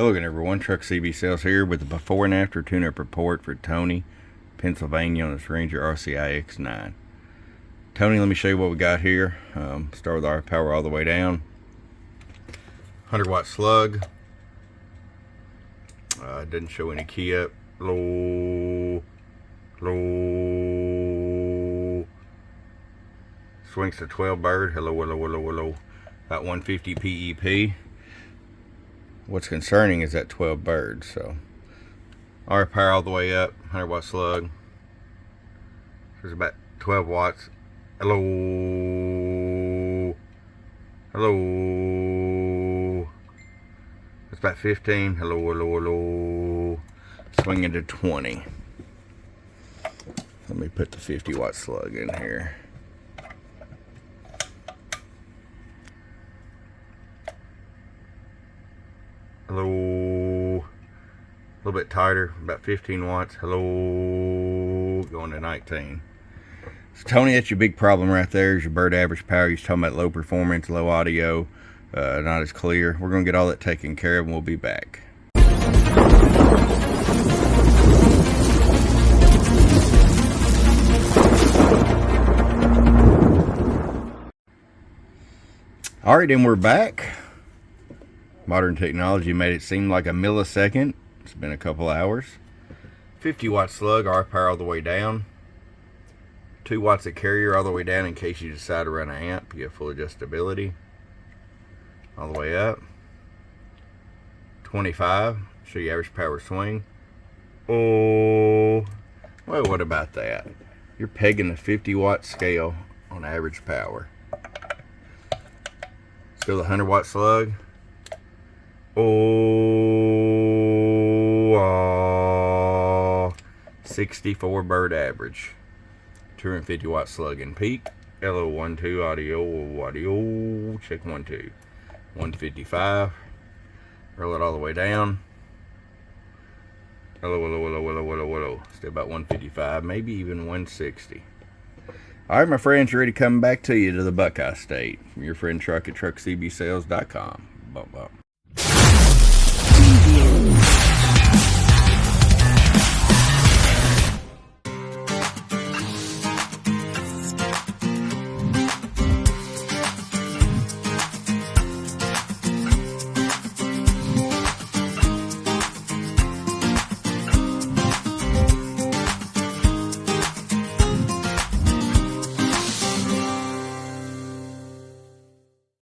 Hello again everyone, Truck CB Sales here with the before and after tune-up report for Tony, Pennsylvania on this Ranger RCI X9. Tony, let me show you what we got here. Start with our power all the way down. 100 watt slug. Doesn't show any key up. Low. Swings to 12 bird. Hello. About 150 PEP. What's concerning is that 12 bird. So our power all the way up, 100 watt slug. There's about 12 watts. Hello. It's about 15. Hello. Swinging to 20. Let me put the 50 watt slug in here. Hello. A little bit tighter, about 15 watts. Hello. Going to 19. So Tony, that's your big problem right there, is your bird average power. You're talking about low performance, low audio, not as clear. We're going to get all that taken care of and we'll be back. Alright, then we're back. Modern technology made it seem like a millisecond. It's been a couple hours. 50 watt slug, our power all the way down. 2 watts of carrier all the way down in case you decide to run an amp. You have full adjustability. All the way up. 25. Show you average power swing. Oh, well, what about that? You're pegging the 50 watt scale on average power. Let's go to the 100 watt slug. 64 bird average. 250 watt slug and peak. Hello, 1 2 audio. Check 1 2. 155. Roll it all the way down. Hello. Still about 155, maybe even 160. All right, my friends, ready to come back to you to the Buckeye State from your friend Truck at truckcbsales.com. Bye.